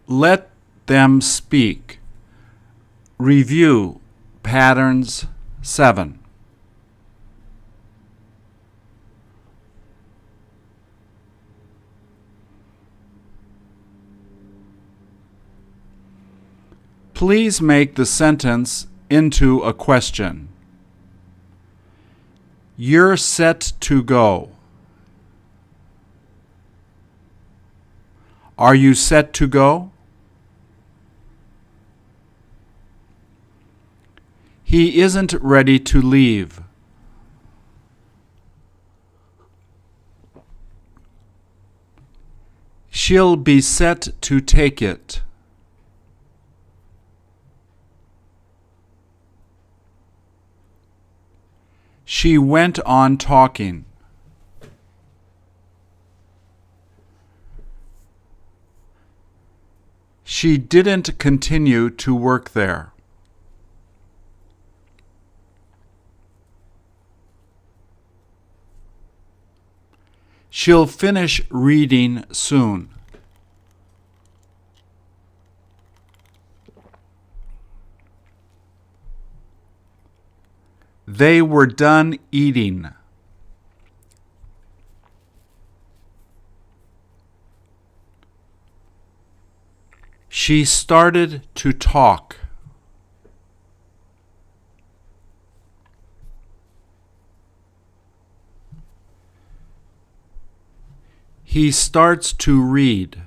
Let them speak. Review patterns 7. Please make the sentence into a question. You're set to go. Are you set to go? He isn't ready to leave. She'll be set to take it. She went on talking. She didn't continue to work there. She'll finish reading soon. They were done eating. She started to talk. He starts to read.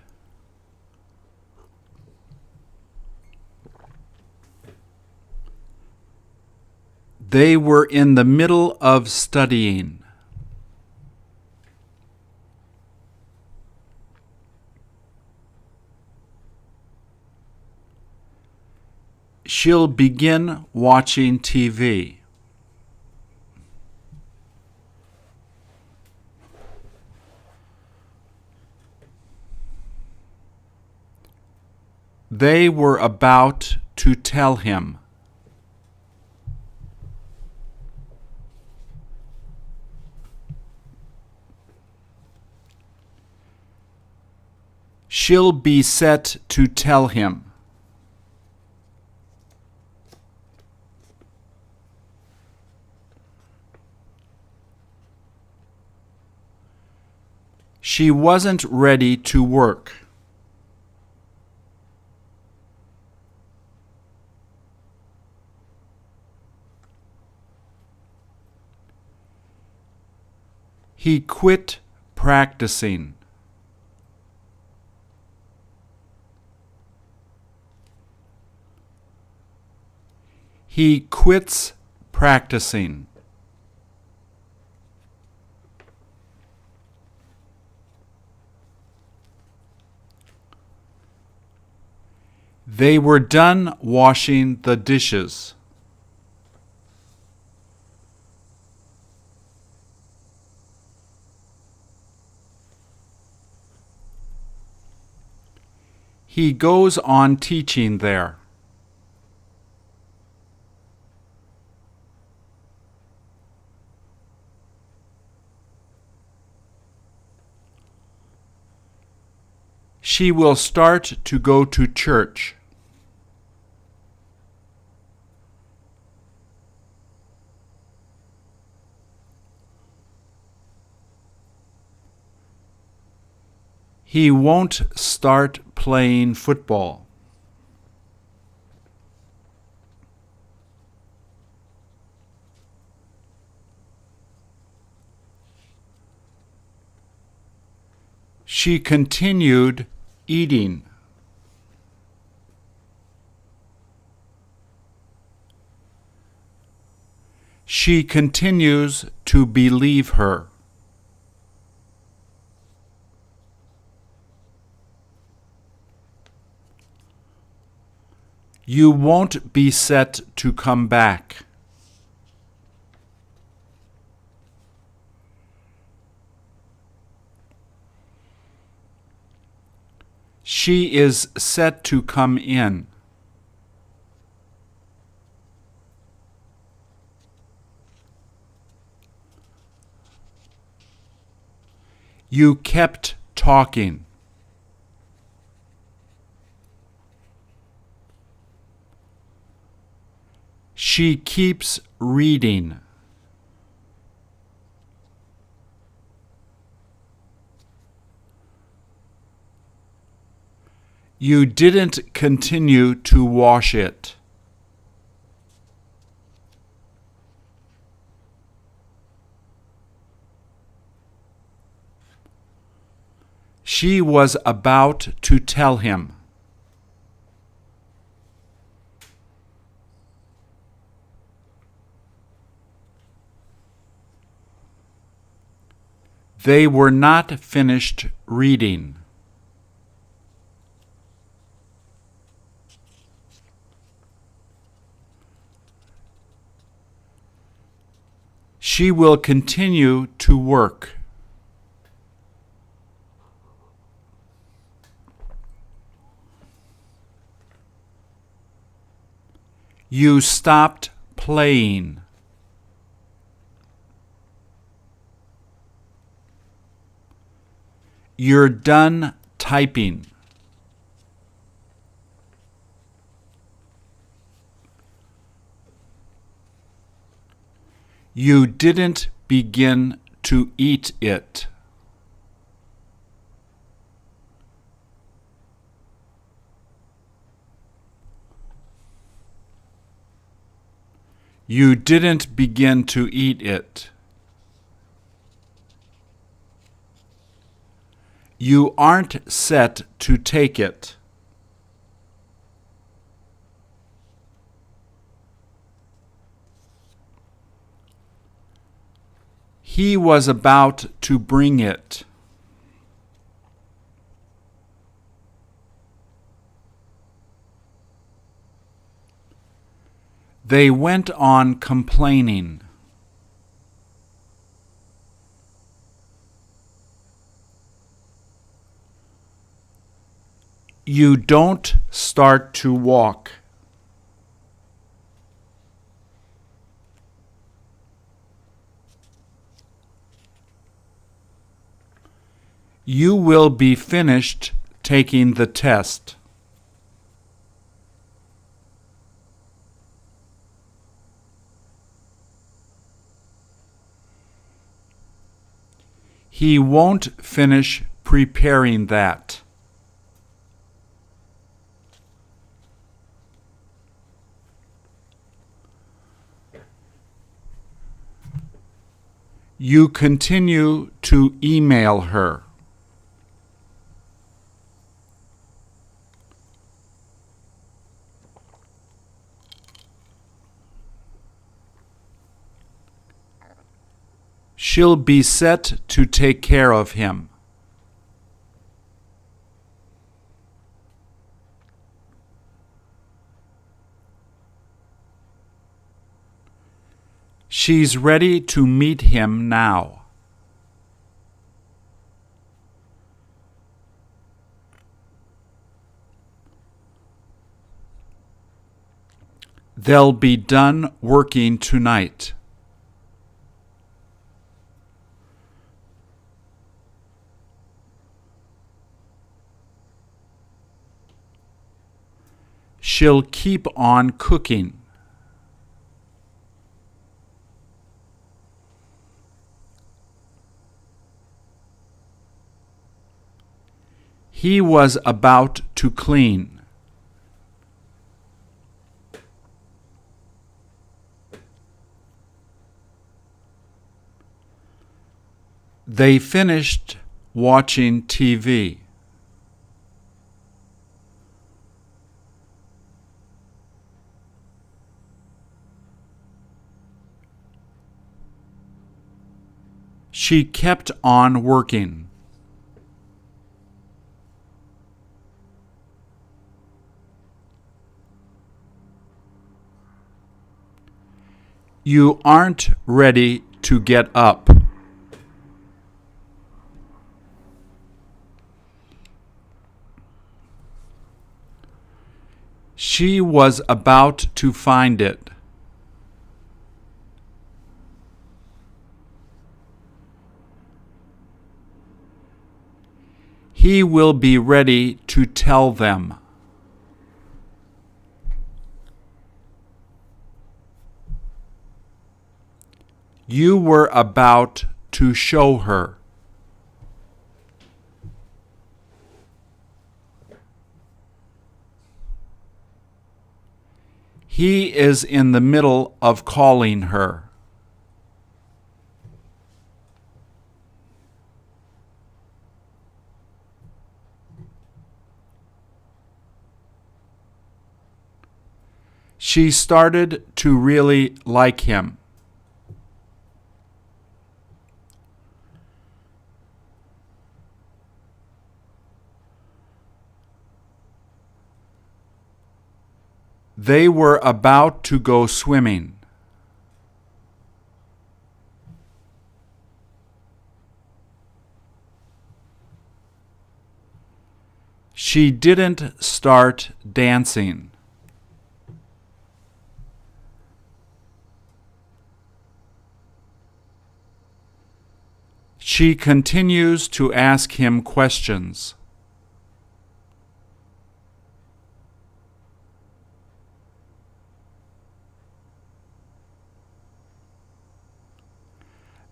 They were in the middle of studying. She'll begin watching TV. They were about to tell him. She'll be set to tell him. She wasn't ready to work. He quit practicing. He quits practicing. They were done washing the dishes. He goes on teaching there. She will start to go to church. He won't start playing football. She continued eating. She continues to believe her. You won't be set to come back. She is set to come in. You kept talking. She keeps reading. You didn't continue to wash it. She was about to tell him. They were not finished reading. She will continue to work. You stopped playing. You're done typing. You didn't begin to eat it. You didn't begin to eat it. You aren't set to take it. He was about to bring it. They went on complaining. You don't start to walk. You will be finished taking the test. He won't finish preparing that. You continue to email her. She'll be set to take care of him. She's ready to meet him now. They'll be done working tonight. She'll keep on cooking. He was about to clean. They finished watching TV. She kept on working. You aren't ready to get up. She was about to find it. He will be ready to tell them. You were about to show her. He is in the middle of calling her. She started to really like him. They were about to go swimming. She didn't start dancing. She continues to ask him questions.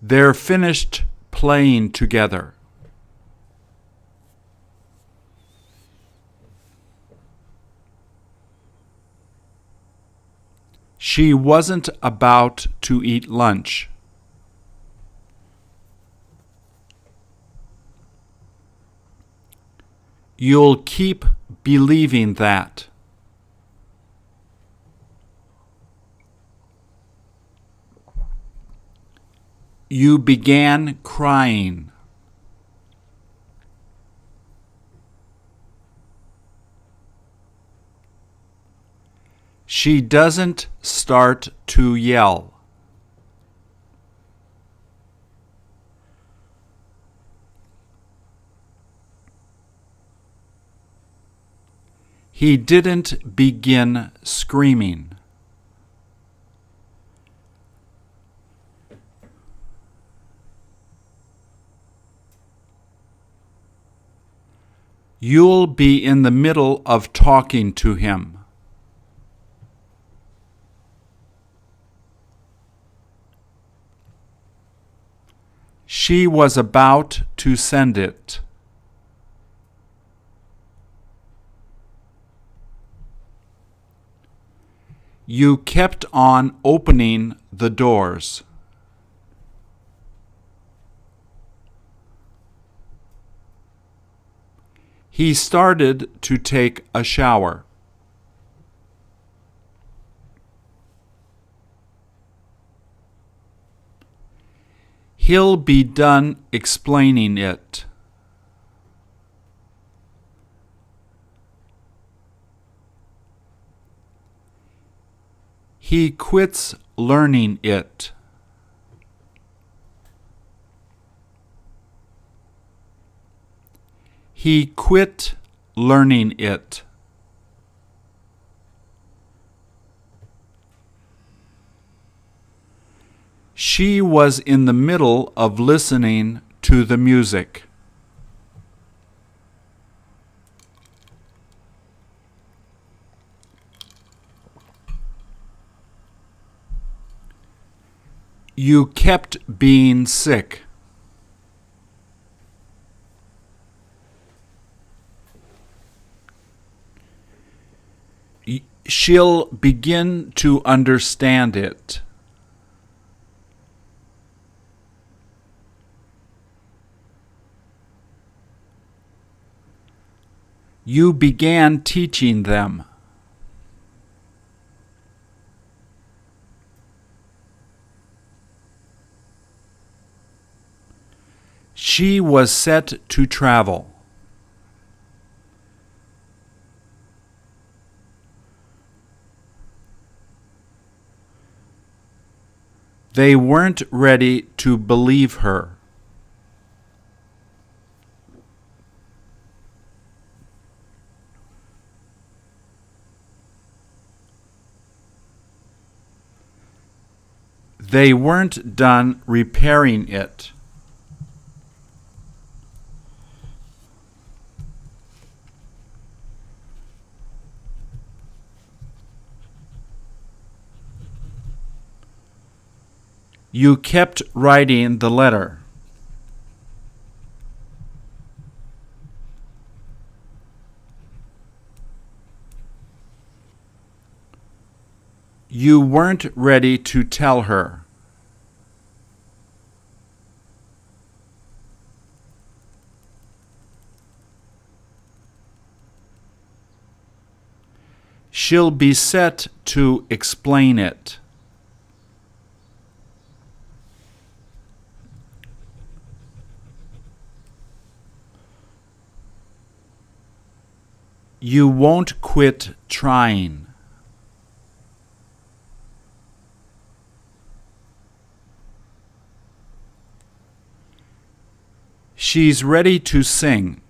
They're finished playing together. She wasn't about to eat lunch. You'll keep believing that. You began crying. She doesn't start to yell. He didn't begin screaming. You'll be in the middle of talking to him. She was about to send it. You kept on opening the doors. He started to take a shower. He'll be done explaining it. He quits learning it. He quit learning it. She was in the middle of listening to the music. You kept being sick. She'll begin to understand it. You began teaching them. She was set to travel. They weren't ready to believe her. They weren't done repairing it. You kept writing the letter. You weren't ready to tell her. She'll be set to explain it. You won't quit trying. She's ready to sing.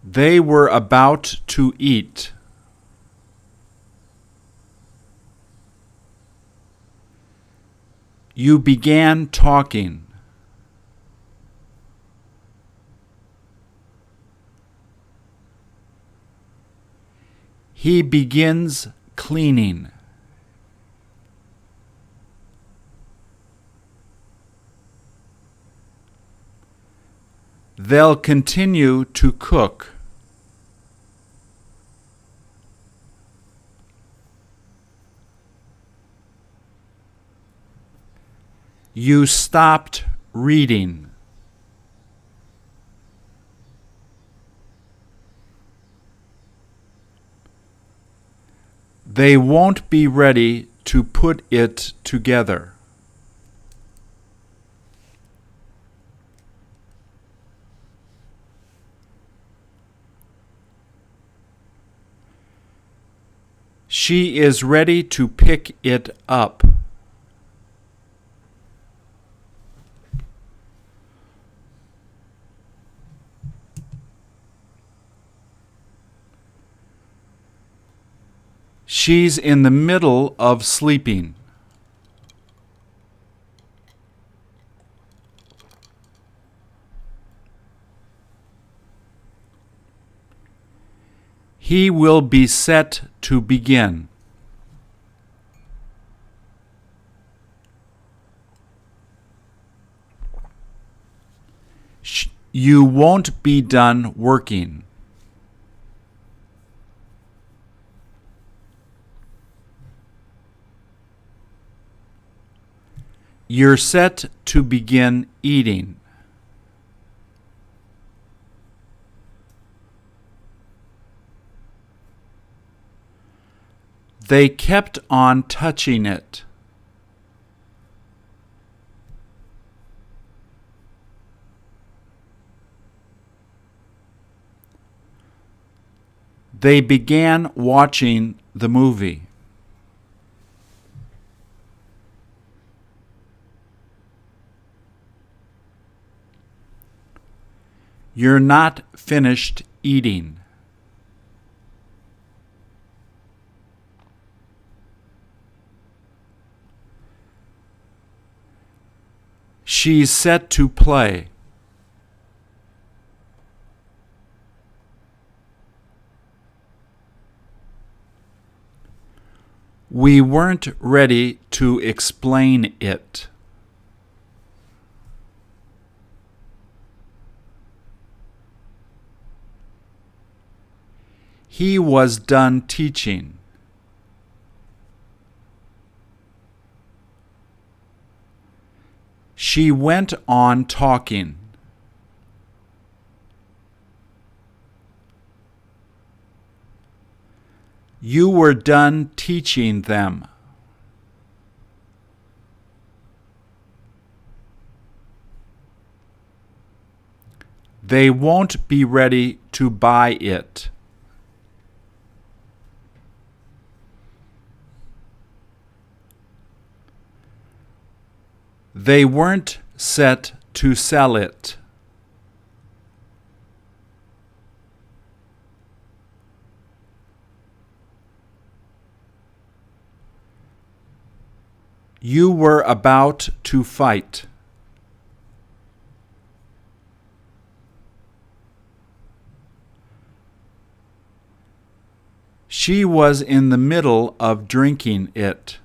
They were about to eat. You began talking. He begins cleaning. They'll continue to cook. You stopped reading. They won't be ready to put it together. She is ready to pick it up. She's in the middle of sleeping. He will be set to begin. You won't be done working. You're set to begin eating. They kept on touching it. They began watching the movie. You're not finished eating. She's set to play. We weren't ready to explain it. He was done teaching. She went on talking. You were done teaching them. They won't be ready to buy it. They weren't set to sell it. You were about to fight. She was in the middle of drinking it.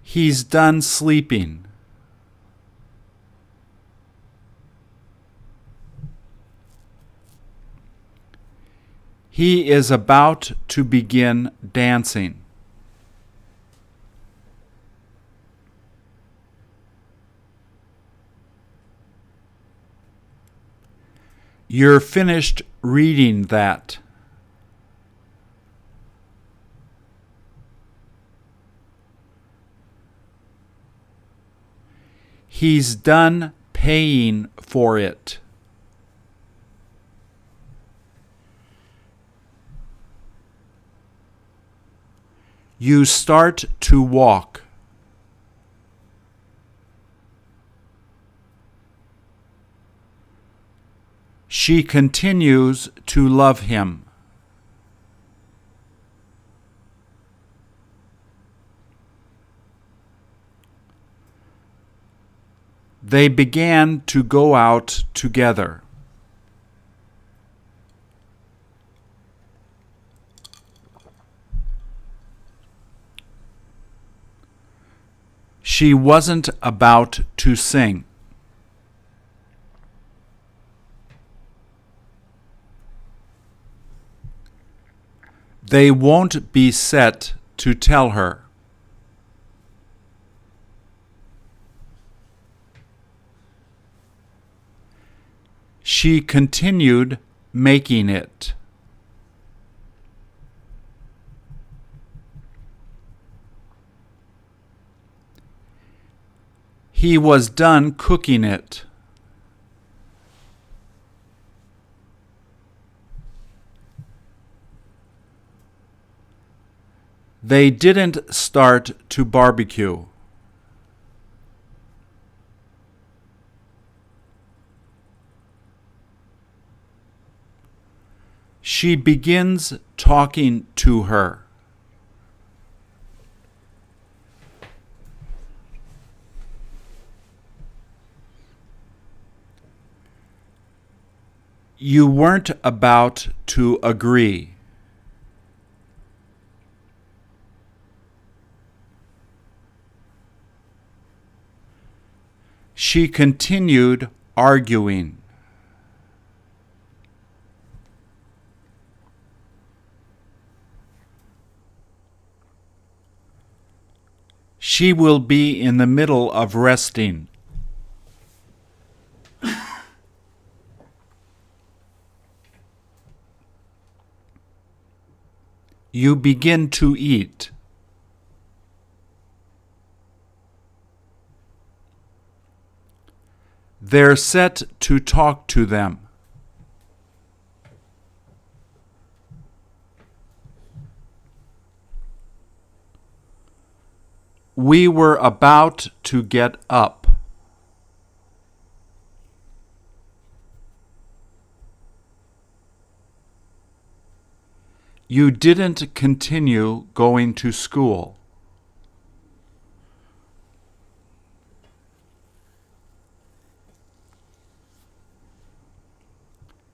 He's done sleeping. He is about to begin dancing. You're finished reading that. He's done paying for it. You start to walk. She continues to love him. They began to go out together. She wasn't about to sing. They won't be set to tell her. She continued making it. He was done cooking it. They didn't start to barbecue. She begins talking to her. You weren't about to agree. She continued arguing. She will be in the middle of resting. You begin to eat. They're set to talk to them. We were about to get up. You didn't continue going to school.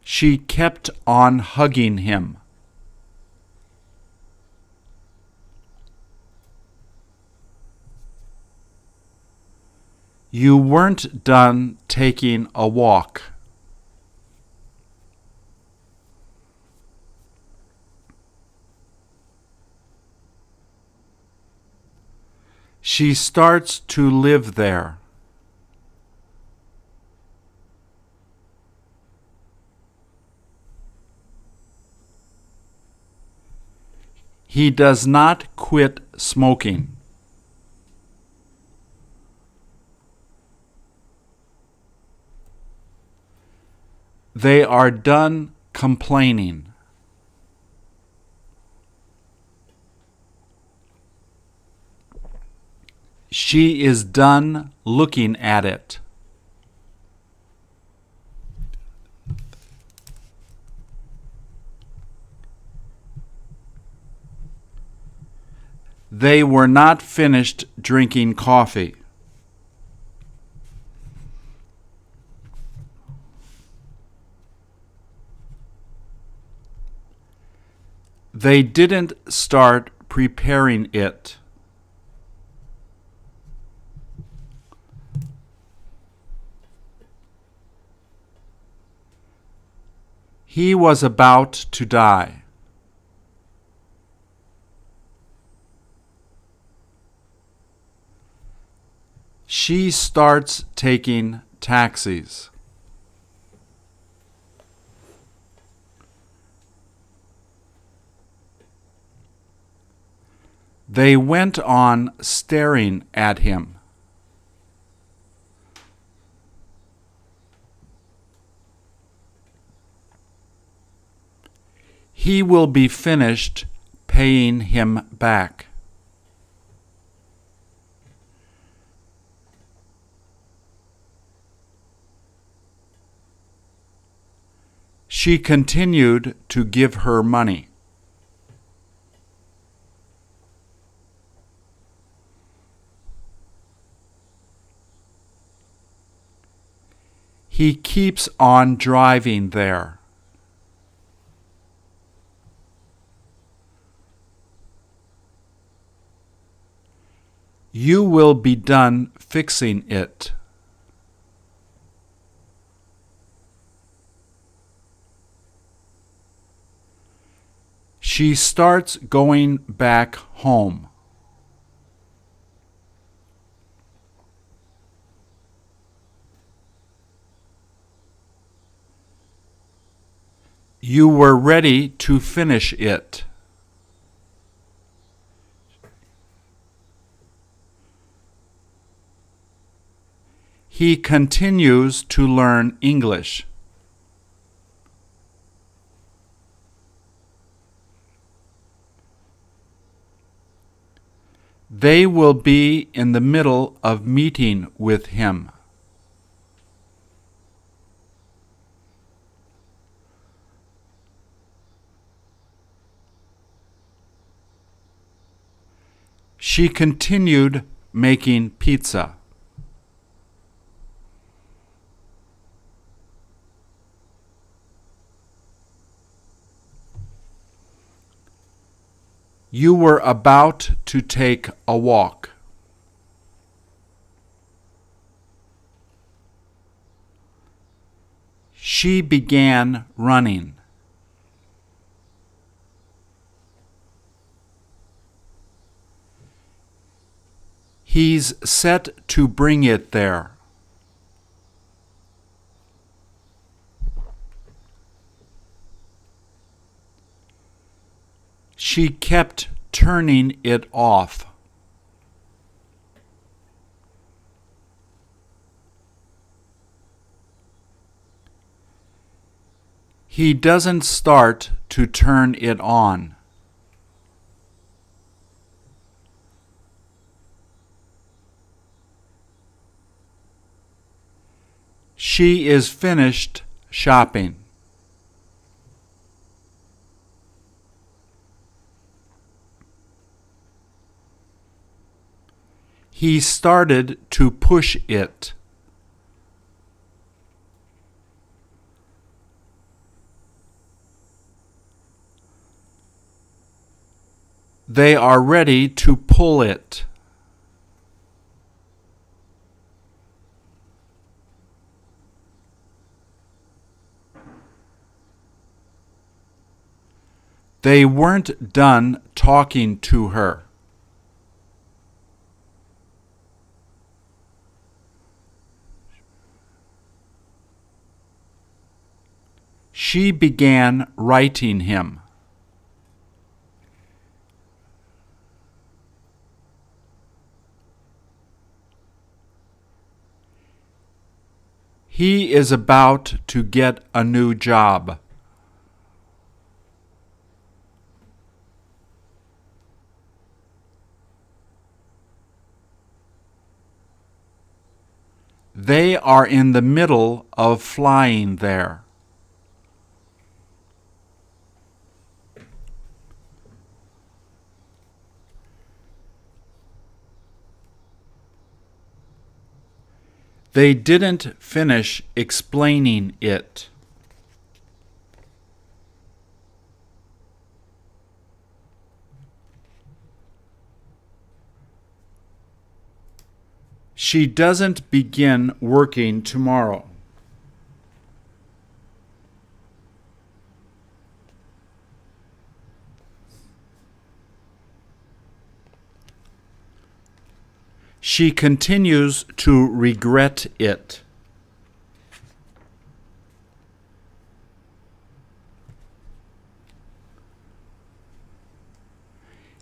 She kept on hugging him. You weren't done taking a walk. She starts to live there. He does not quit smoking. They are done complaining. She is done looking at it. They were not finished drinking coffee. They didn't start preparing it. He was about to die. She starts taking taxis. They went on staring at him. He will be finished paying him back. She continued to give her money. He keeps on driving there. You will be done fixing it. She starts going back home. You were ready to finish it. He continues to learn English. They will be in the middle of meeting with him. She continued making pizza. You were about to take a walk. She began running. He's set to bring it there. She kept turning it off. He doesn't start to turn it on. She is finished shopping. He started to push it. They are ready to pull it. They weren't done talking to her. She began writing him. He is about to get a new job. They are in the middle of flying there. They didn't finish explaining it. She doesn't begin working tomorrow. She continues to regret it.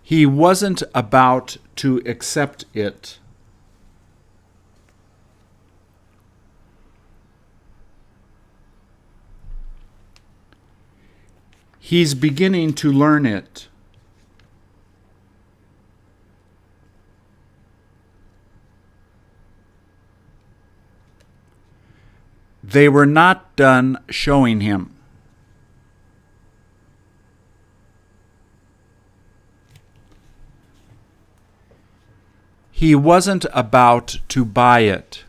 He wasn't about to accept it. He's beginning to learn it. They were not done showing him. He wasn't about to buy it.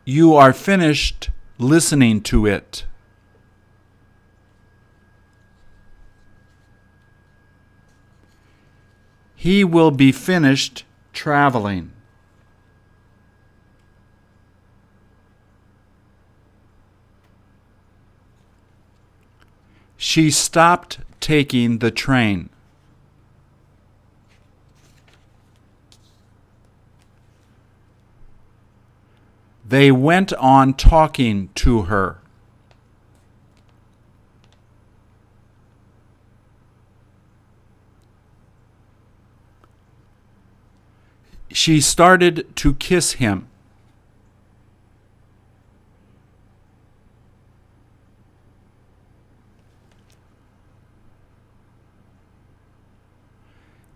You are finished listening to it. He will be finished traveling. She stopped taking the train. They went on talking to her. She started to kiss him.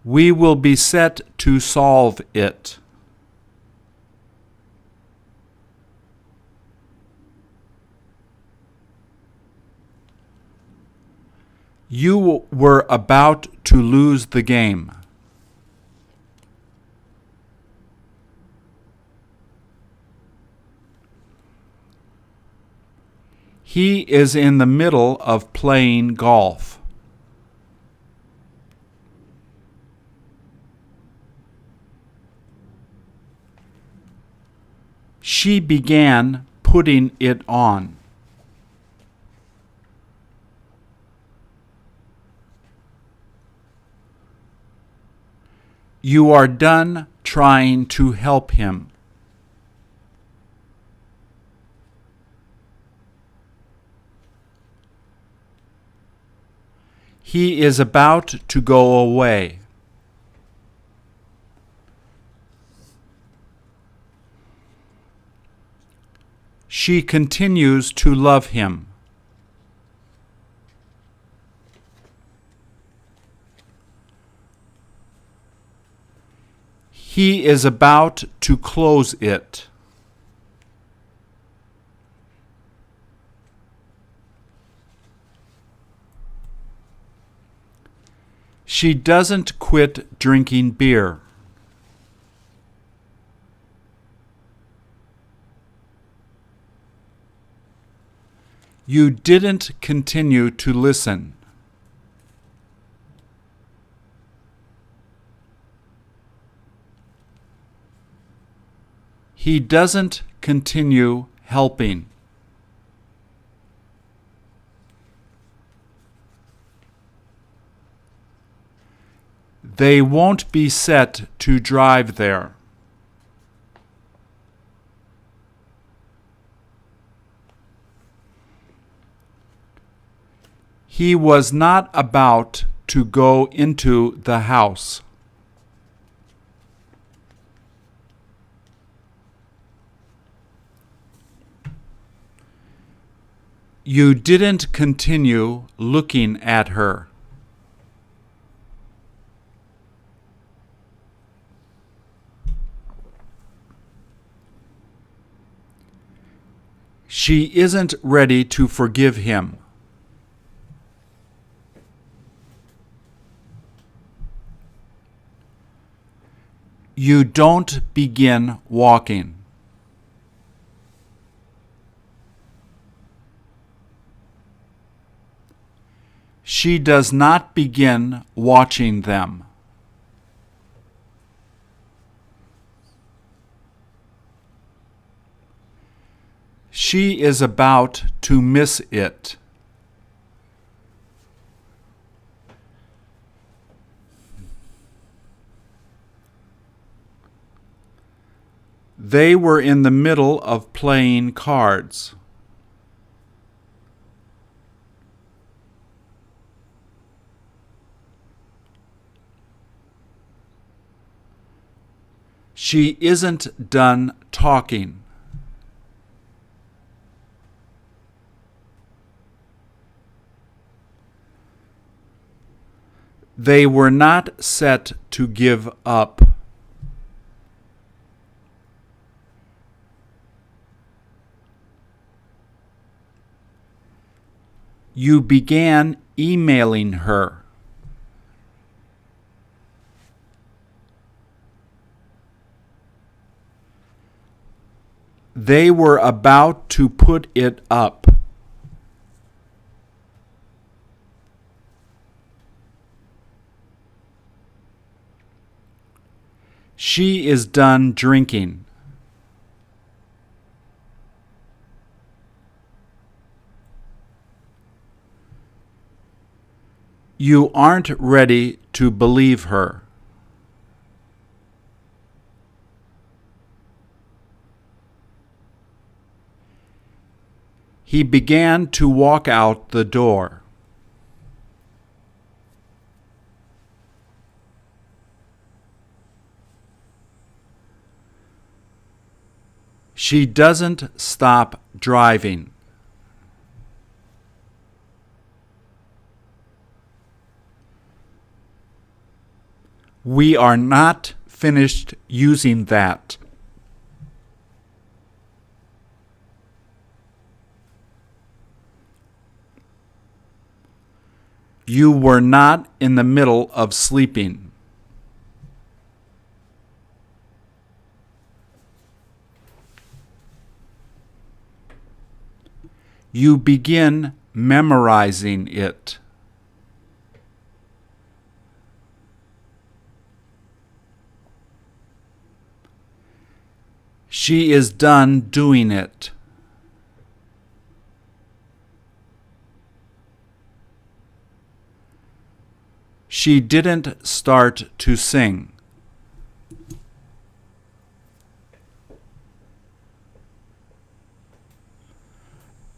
We will be set to solve it. You were about to lose the game. He is in the middle of playing golf. She began putting it on. You are done trying to help him. He is about to go away. She continues to love him. He is about to close it. She doesn't quit drinking beer. You didn't continue to listen. He doesn't continue helping. They won't be set to drive there. He was not about to go into the house. You didn't continue looking at her. She isn't ready to forgive him. You don't begin walking. She does not begin watching them. She is about to miss it. They were in the middle of playing cards. She isn't done talking. They were not set to give up. You began emailing her. They were about to put it up. She is done drinking. You aren't ready to believe her. He began to walk out the door. She doesn't stop driving. We are not finished using that. You were not in the middle of sleeping. You begin memorizing it. She is done doing it. She didn't start to sing.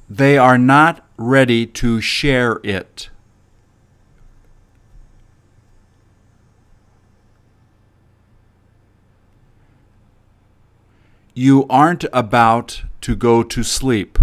They are not ready to share it. You aren't about to go to sleep.